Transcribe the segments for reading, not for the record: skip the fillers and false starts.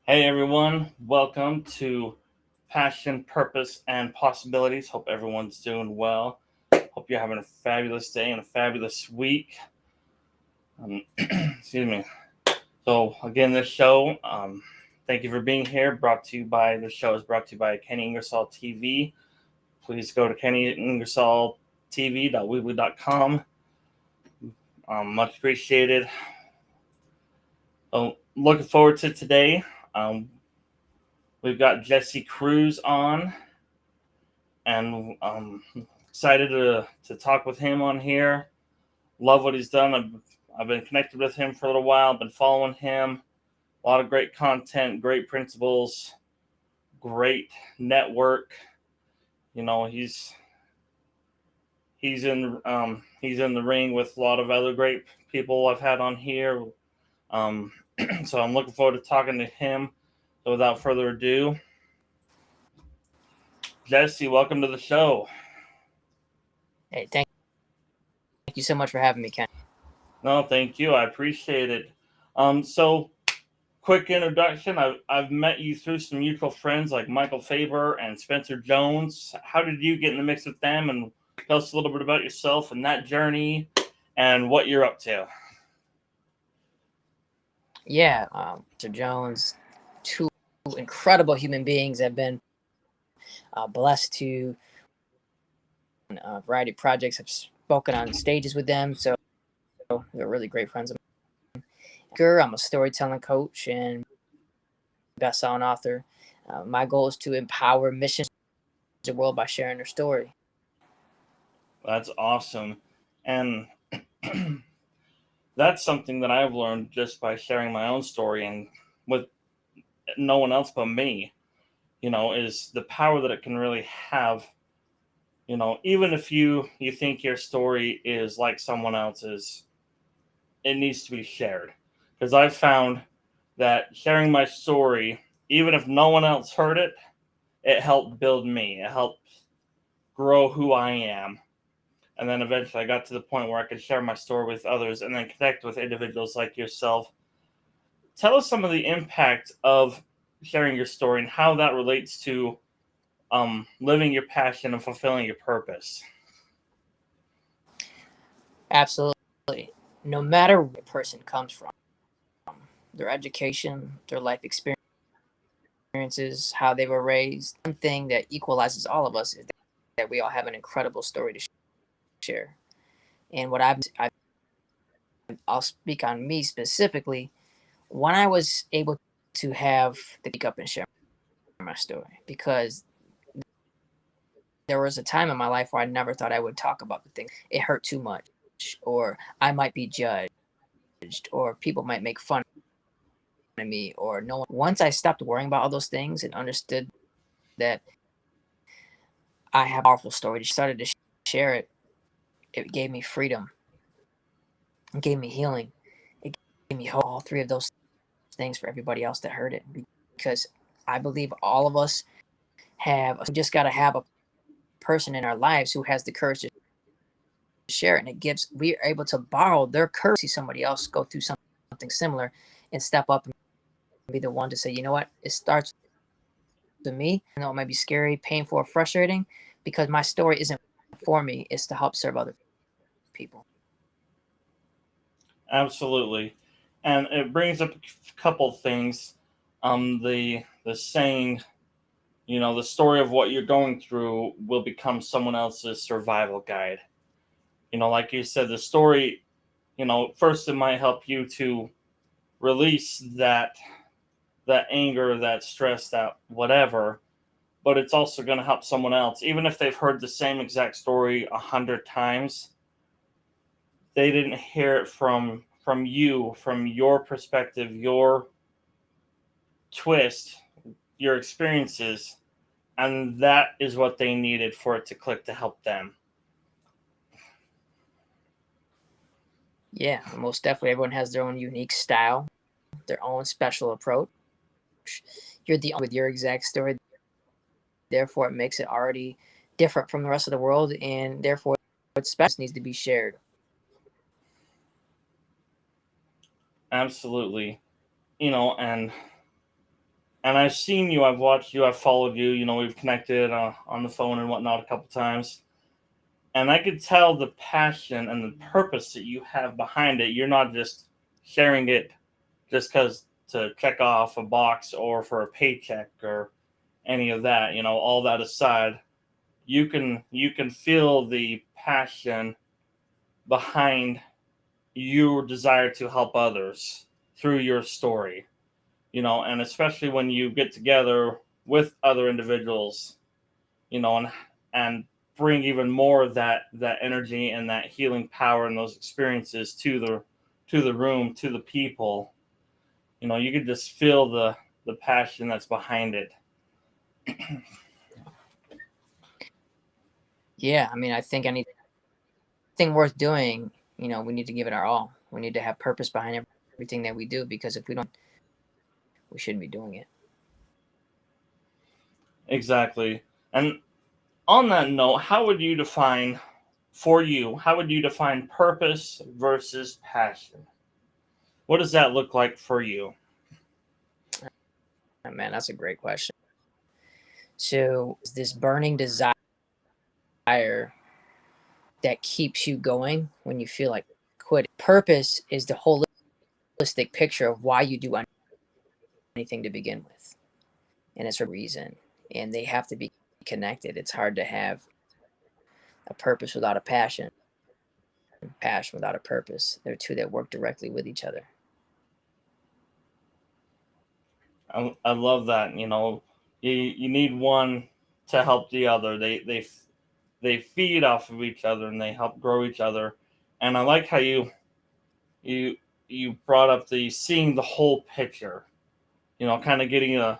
Hey everyone, welcome to Passion, Purpose, and Possibilities. Hope everyone's doing well. Hope you're having a fabulous day and a fabulous week. Excuse me. So again, this show, thank you for being here. This show is brought to you by Kenny Ingersoll TV. Please go to kennyingersolltv.weebly.com. Much appreciated. Looking forward to today. We've got Jesse Cruz on, and excited to talk with him on here. Love what he's done. I've been connected with him for a little while. Been following him. A lot of great content, great principles, great network. You know, he's in the ring with a lot of other great people I've had on here. So I'm looking forward to talking to him. So without further ado, Jesse, welcome to the show. Hey, thank you so much for having me, Ken. No, thank you. I appreciate it. So quick introduction. I've met you through some mutual friends like Michael Faber and Spencer Jones. How did you get in the mix with them? And tell us a little bit about yourself and that journey and what you're up to. Yeah, Mr. Jones, two incredible human beings have been blessed to a variety of projects. I've spoken on stages with them, so they're really great friends of mine. I'm a storytelling coach and best-selling author. My goal is to empower missions the world by sharing their story. That's awesome. And that's something that I've learned just by sharing my own story and with no one else but me, is the power that it can really have. Even if you think your story is like someone else's, it needs to be shared. Because I've found that sharing my story, even if no one else heard it, it helped build me. It helped grow who I am. And then eventually I got to the point where I could share my story with others and then connect with individuals like yourself. Tell us some of the impact of sharing your story and how that relates to living your passion and fulfilling your purpose. Absolutely. No matter where a person comes from, their education, their life experiences, how they were raised, one thing that equalizes all of us is that we all have an incredible story to share. And I'll speak on me specifically. When I was able to have the speak up and share my story, because there was a time in my life where I never thought I would talk about the things. It hurt too much, or I might be judged, or people might make fun of me, or no one. Once I stopped worrying about all those things and understood that I have a powerful story, started to share it, it gave me freedom. It gave me healing. It gave me hope. All three of those things for everybody else that heard it, because I believe all of us we just got to have a person in our lives who has the courage to share it. And we're able to borrow their courage, see somebody else go through something similar and step up and be the one to say, you know what, it starts with me. I know it might be scary, painful, or frustrating, because my story isn't for me, it's to help serve other people. Absolutely. And it brings up a couple things. The saying, the story of what you're going through will become someone else's survival guide. Like you said, the story, first it might help you to release that anger, that stress, that whatever, but it's also going to help someone else. Even if they've heard the same exact story 100 times, they didn't hear it from you, from your perspective, your twist, your experiences, and that is what they needed for it to click to help them. Yeah, most definitely. Everyone has their own unique style, their own special approach. You're the only with your exact story, therefore it makes it already different from the rest of the world, and therefore it's special, needs to be shared. Absolutely. And and I've seen you, I've watched you, I've followed you. We've connected on the phone and whatnot a couple times, and I could tell the passion and the purpose that you have behind it. You're not just sharing it just because to check off a box or for a paycheck or any of that. All that aside, you can feel the passion behind your desire to help others through your story. And especially when you get together with other individuals, and bring even more of that energy and that healing power and those experiences to the room, to the people. You can just feel the passion that's behind it. Yeah, I mean, I think anything worth doing, we need to give it our all. We need to have purpose behind everything that we do, because if we don't, we shouldn't be doing it. Exactly. And on that note, how would you define purpose versus passion? What does that look like for you? Oh, man, that's a great question. So, this burning desire that keeps you going when you feel like quitting. Purpose is the holistic picture of why you do anything to begin with, and it's a reason, and they have to be connected. It's hard to have a purpose without a passion, passion without a purpose. They're two that work directly with each other. I love that. You need one to help the other. They feed off of each other and they help grow each other. And I like how you you brought up the seeing the whole picture. Kind of getting the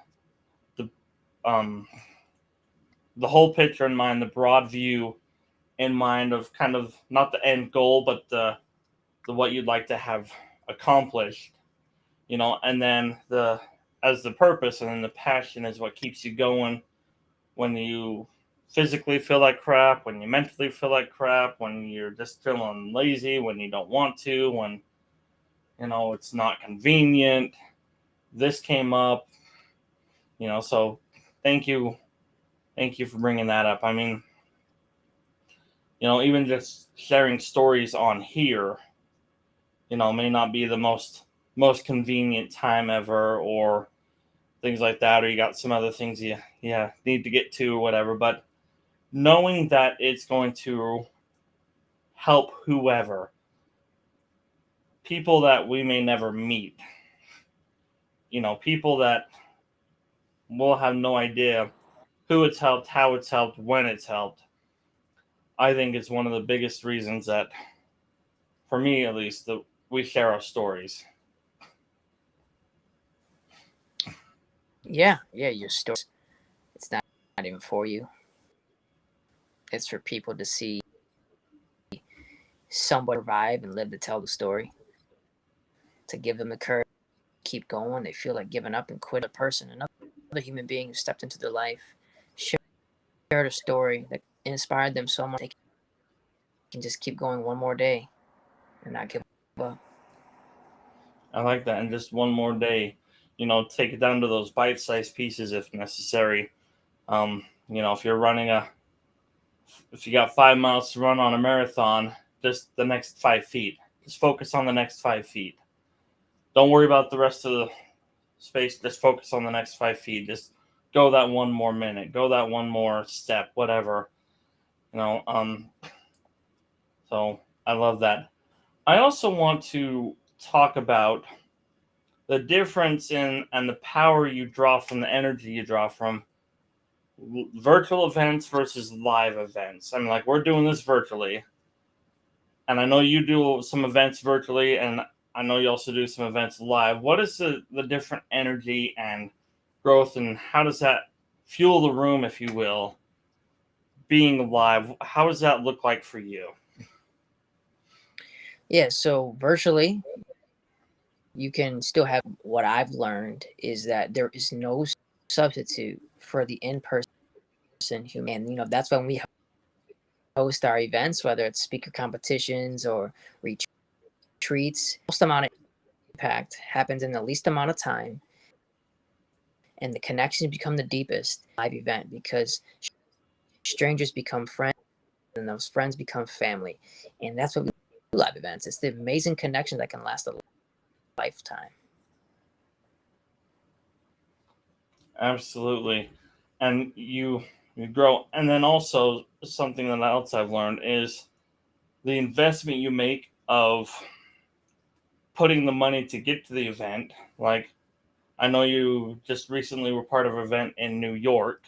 um the whole picture in mind, the broad view in mind of kind of not the end goal, but the what you'd like to have accomplished. And then the purpose and then the passion is what keeps you going when you physically feel like crap, when you mentally feel like crap, when you're just feeling lazy, when you don't want to, when it's not convenient. This came up, so thank you. Thank you for bringing that up. I mean, even just sharing stories on here, may not be the most convenient time ever, or things like that, or you got some other things you need to get to or whatever. But knowing that it's going to help whoever, people that we may never meet, people that will have no idea who it's helped, how it's helped, when it's helped, I think is one of the biggest reasons that, for me at least, that we share our stories. Yeah, yeah, your story. It's not even for you. It's for people to see somebody survive and live to tell the story, to give them the courage to keep going. They feel like giving up and quit. A person, another human being who stepped into their life, shared a story that inspired them so much they can just keep going one more day and not give up. I like that. And just one more day, take it down to those bite-sized pieces if necessary. If you're if you got 5 miles to run on a marathon, just the next 5 feet. Just focus on the next 5 feet. Don't worry about the rest of the space. Just focus on the next 5 feet. Just go that one more minute. Go that one more step. Whatever. You know. So I love that. I also want to talk about the difference in and the power you draw from the energy you draw from virtual events versus live events. I mean, like, we're doing this virtually, and I know you do some events virtually, and I know you also do some events live. What is the different energy and growth, and how does that fuel the room, if you will, being live? How does that look like for you? Yeah, so virtually, you can still have. What I've learned is that there is no substitute for the in-person human. And, that's when we host our events, whether it's speaker competitions or retreats. Most amount of impact happens in the least amount of time and the connections become the deepest live event because strangers become friends and those friends become family. And that's what we do live events. It's the amazing connection that can last a lifetime. Absolutely. And you grow. And then also something that else I've learned is the investment you make of putting the money to get to the event. Like, I know you just recently were part of an event in New York,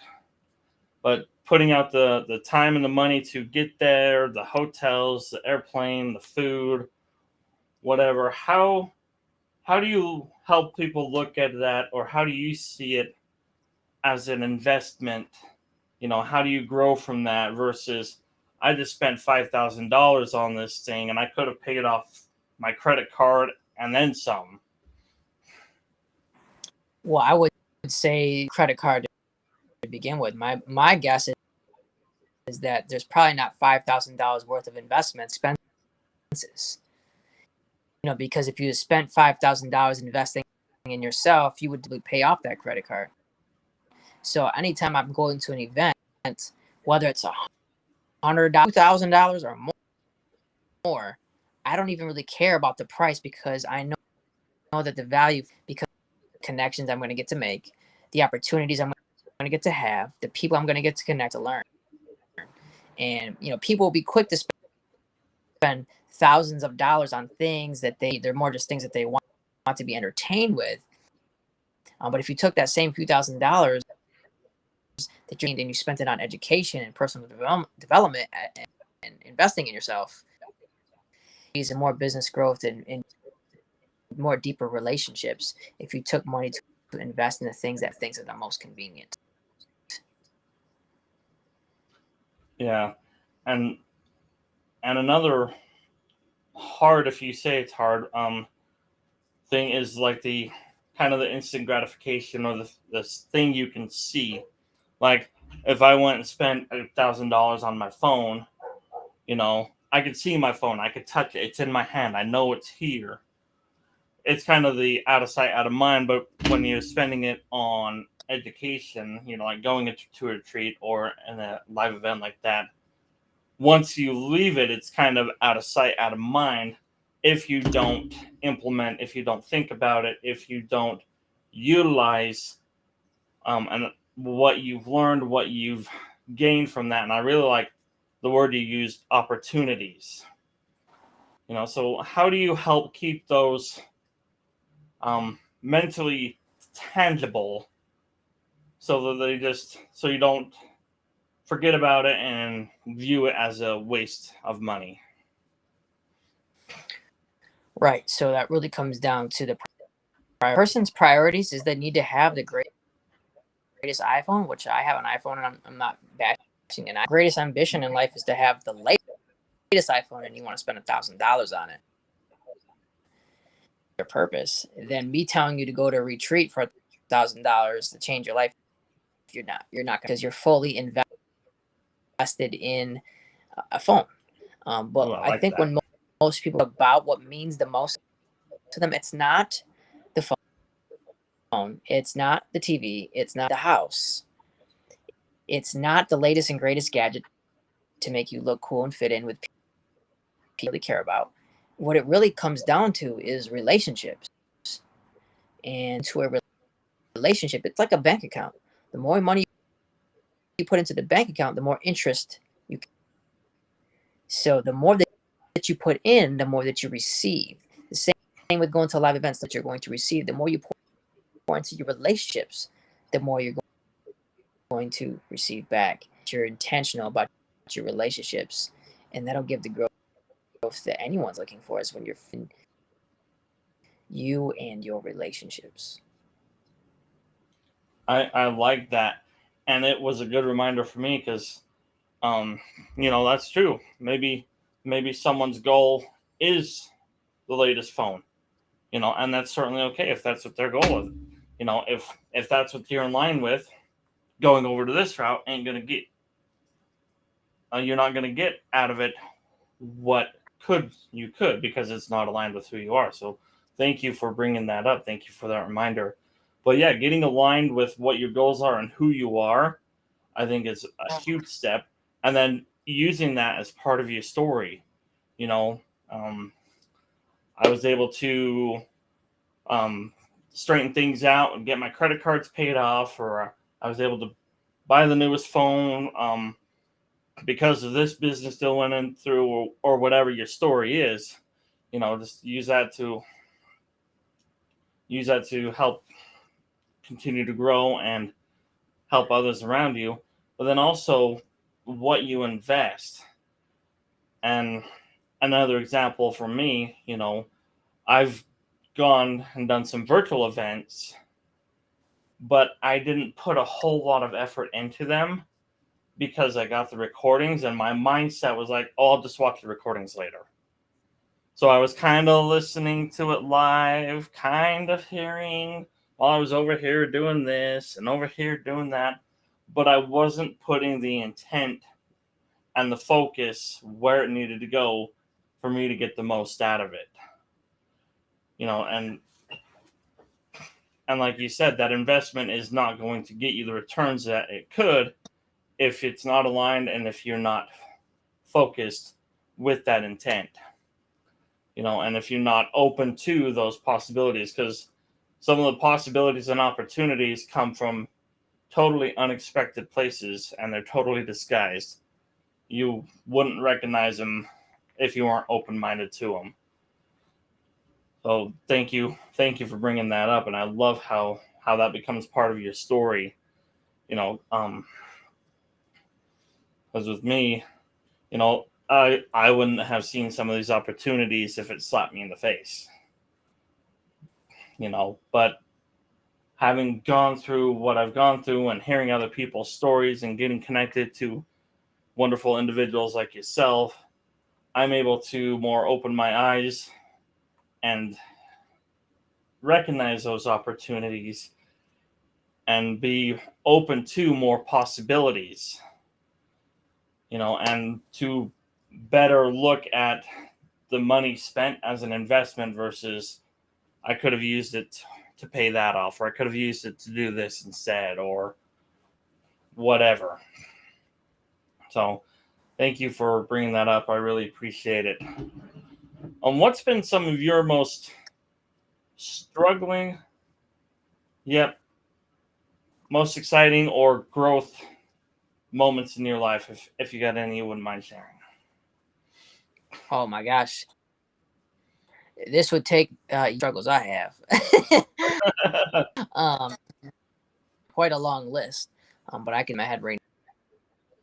but putting out the time and the money to get there, the hotels, the airplane, the food, whatever, how do you help people look at that, or how do you see it as an investment? How do you grow from that versus I just spent $5,000 on this thing and I could have paid it off my credit card and then some. Well, I would say credit card to begin with. My guess is that there's probably not $5,000 worth of investment expenses. Because if you spent $5,000 investing in yourself, you would pay off that credit card. So anytime I'm going to an event, whether it's $100, $2,000 or more, I don't even really care about the price because I know that the value, because connections I'm going to get to make, the opportunities I'm going to get to have, the people I'm going to get to connect to learn. And people will be quick to spend thousands of dollars on things that they're more just things that they want to be entertained with. But if you took that same few $1,000s that you and you spent it on education and personal development and investing in yourself, and more business growth and more deeper relationships, if you took money to invest in the things that are the most convenient. Yeah. And another hard, if you say it's hard, thing is like the kind of the instant gratification, or the thing you can see. Like, if I went and spent $1,000 on my phone, I could see my phone, I could touch it, it's in my hand, I know it's here. It's kind of the out of sight, out of mind. But when you're spending it on education, like going to a retreat or in a live event like that, once you leave it, it's kind of out of sight, out of mind. If you don't implement, if you don't think about it, if you don't utilize and what you've learned, what you've gained from that. And I really like the word you used, opportunities. So how do you help keep those mentally tangible, so that so you don't forget about it and view it as a waste of money? Right. So that really comes down to the person's priorities. Is they need to have the greatest iPhone, which I have an iPhone, and I'm not bashing it. Greatest ambition in life is to have the latest iPhone, and you want to spend $1,000 on it. Your purpose. Then me telling you to go to a retreat for $1,000 to change your life, you're not, because you're fully invested in a phone. But Ooh, I I like think that. when most people about what means the most to them, it's not the phone, it's not the TV, it's not the house, it's not the latest and greatest gadget to make you look cool and fit in with people you really care about. What it really comes down to is relationships. And to a relationship, it's like a bank account. The more money you put into the bank account, the more interest you. So the more that you put in, the more that you receive. The same with going to live events that you're going to receive. The more you pour into your relationships, the more you're going to receive back. You're intentional about your relationships, and that'll give the growth that anyone's looking for, is when you're in you and your relationships. I like that. And it was a good reminder for me because, um, that's true. Maybe someone's goal is the latest phone, and that's certainly okay if that's what their goal is. If that's what you're in line with, going over to this route ain't gonna get. You're not gonna get out of it what you could, because it's not aligned with who you are. So thank you for bringing that up. Thank you for that reminder. But yeah, getting aligned with what your goals are and who you are, I think is a huge step. And then using that as part of your story. You know, um, I was able to um, straighten things out and get my credit cards paid off, or I was able to buy the newest phone because of this business deal went in through, or whatever your story is. You know, just use that to help continue to grow and help others around you. But then also what you invest. And another example for me, you know, I've gone and done some virtual events, but I didn't put a whole lot of effort into them because I got the recordings and my mindset was like, oh, I'll just watch the recordings later. So I was kind of listening to it live, kind of hearing while I was over here doing this and over here doing that, but I wasn't putting the intent and the focus where it needed to go for me to get the most out of it. You know, and like you said, that investment is not going to get you the returns that it could if it's not aligned and if you're not focused with that intent. You know, and if you're not open to those possibilities, because some of the possibilities and opportunities come from totally unexpected places and they're totally disguised. You wouldn't recognize them if you weren't open-minded to them. So thank you for bringing that up, and I love how that becomes part of your story. You know, because with me, you know, I wouldn't have seen some of these opportunities if it slapped me in the face. You know, but having gone through what I've gone through and hearing other people's stories and getting connected to wonderful individuals like yourself, I'm able to more open my eyes and recognize those opportunities and be open to more possibilities, you know, and to better look at the money spent as an investment versus I could have used it to pay that off, or I could have used it to do this instead, or whatever. So, thank you for bringing that up. I really appreciate it. What's been some of your most struggling, yet most exciting or growth moments in your life, if you got any you wouldn't mind sharing? Oh my gosh, this would take struggles I have. um, Quite a long list. But I can my head right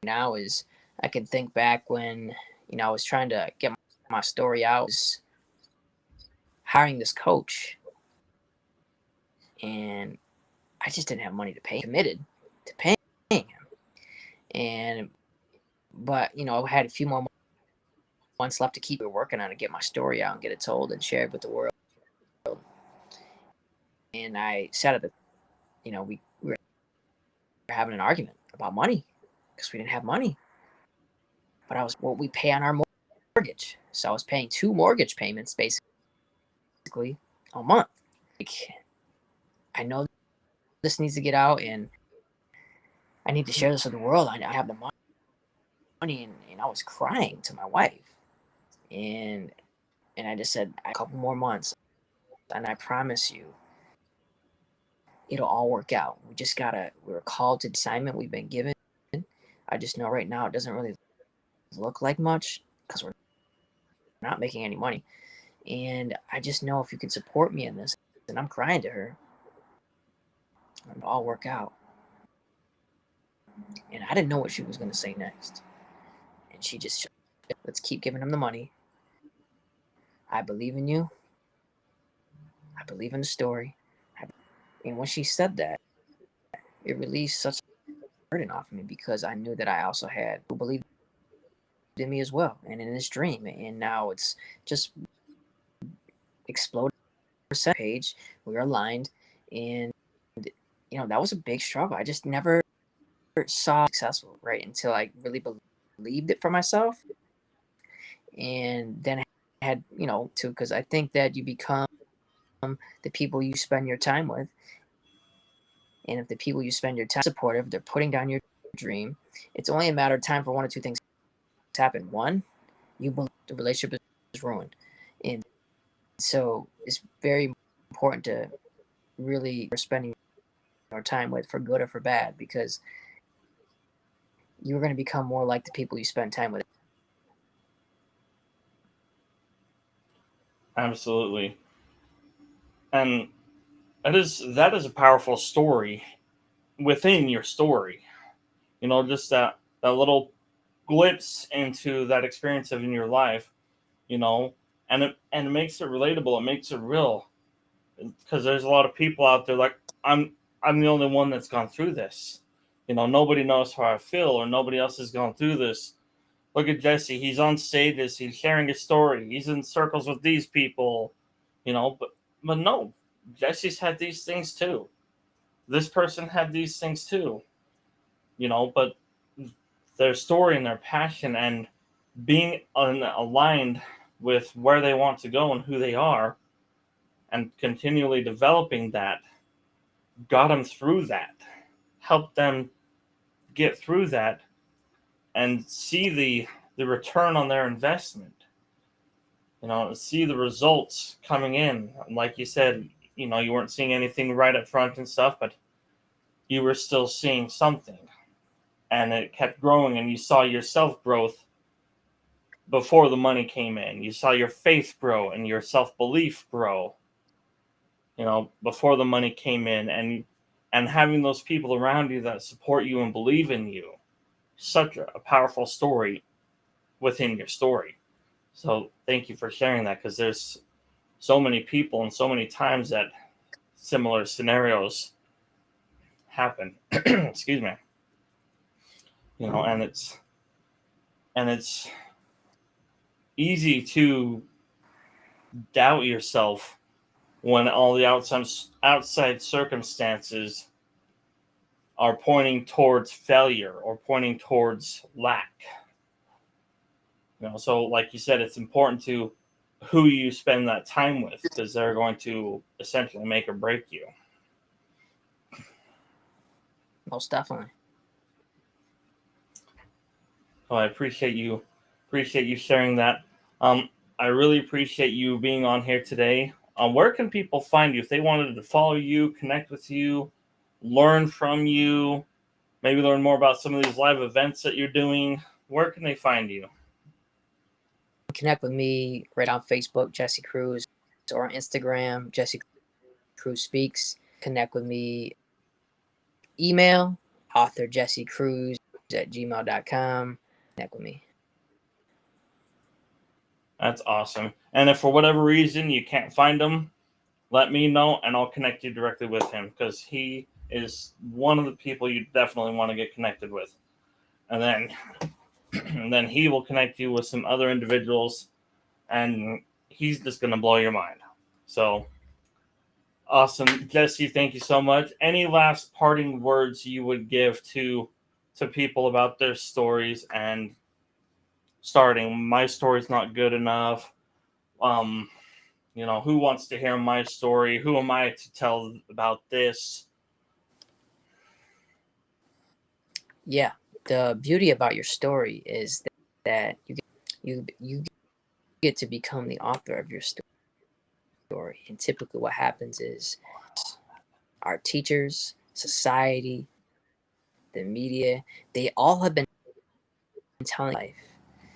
now is I can think back when I was trying to get my story out, was hiring this coach, and I just didn't have money to pay. Committed to paying him, and but I had a few more months left to keep working on it, get my story out, and get it told and shared with the world. And I sat at the, we were having an argument about money because we didn't have money. But I was what we pay on our mortgage, so I was paying 2 mortgage payments basically a month. Like, I know this needs to get out, and I need to share this with the world. I have the money, and I was crying to my wife, and I just said a couple more months, and I promise you, it'll all work out. We're called to the assignment we've been given. I just know right now it doesn't really look like much because we're not making any money. And I just know if you can support me in this, and I'm crying to her, it'll all work out. And I didn't know what she was going to say next. And she just said, let's keep giving him the money. I believe in you. I believe in the story. And when she said that, it released such a burden off me because I knew that I also had who believed in me as well and in this dream. And now it's just exploded page. We were aligned. And, that was a big struggle. I just never saw successful, right? Until I really believed it for myself. And then I had, because I think that you become the people you spend your time with. And if the people you spend your time supportive, they're putting down your dream, it's only a matter of time for one or two things to happen. One, you believe the relationship is ruined. And so it's very important to really spending your time with, for good or for bad, because you're going to become more like the people you spend time with. Absolutely. And that is a powerful story within your story. Just that little glimpse into that experience of in your life, you know, and it makes it relatable. It makes it real, because there's a lot of people out there like I'm the only one that's gone through this. Nobody knows how I feel, or nobody else has gone through this. Look at Jesse. He's on stages. He's sharing his story. He's in circles with these people. But no, Jesse's had these things too. This person had these things too. But their story and their passion and being aligned with where they want to go and who they are, and continually developing that, got them through that, helped them get through that, and see the return on their investment. See the results coming in. Like you said, you weren't seeing anything right up front and stuff, but you were still seeing something, and it kept growing, and you saw your self growth before the money came in. You saw your faith grow and your self belief grow, before the money came in, and having those people around you that support you and believe in you. Such a powerful story within your story. So thank you for sharing that, because there's so many people and so many times that similar scenarios happen. Excuse me. And it's easy to doubt yourself when all the outside circumstances are pointing towards failure or pointing towards lack. So like you said, it's important to who you spend that time with, because they're going to essentially make or break you. Most definitely. So I appreciate you sharing that. I really appreciate you being on here today. Where can people find you if they wanted to follow you, connect with you, learn from you, maybe learn more about some of these live events that you're doing? Where can they find you? Connect with me right on Facebook, Jesse Cruz, or on Instagram, Jesse Cruz Speaks. Connect with me, email, author Jesse Cruz at gmail.com. Connect with me. That's awesome. And if for whatever reason you can't find him, let me know and I'll connect you directly with him, because he is one of the people you definitely want to get connected with. And then and then he will connect you with some other individuals, and he's just going to blow your mind. So awesome. Jesse, thank you so much. Any last parting words you would give to people about their stories and starting? My story's not good enough. um who wants to hear my story? Who am I to tell about this? Yeah, the beauty about your story is that you get to become the author of your story. And typically, what happens is our teachers, society, the media, they all have been telling life.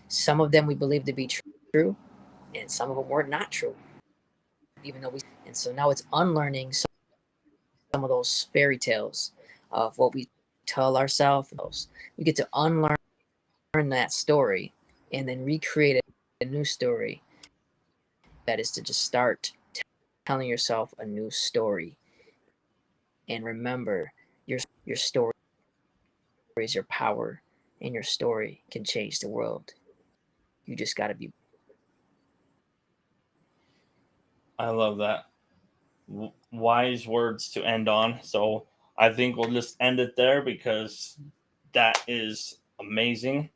Some of them we believe to be true, and some of them were not true, even though we. And so now it's unlearning some of those fairy tales of what we tell ourselves. We get to unlearn that story and then recreate a new story. That is to just start telling yourself a new story. And remember, your story is your power, and your story can change the world. You just got to be. I love that. Wise words to end on. So I think we'll just end it there, because that is amazing.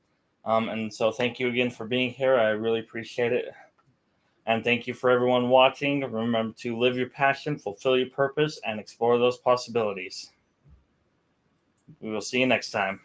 And so thank you again for being here. I really appreciate it. And thank you for everyone watching. Remember to live your passion, fulfill your purpose, and explore those possibilities. We will see you next time.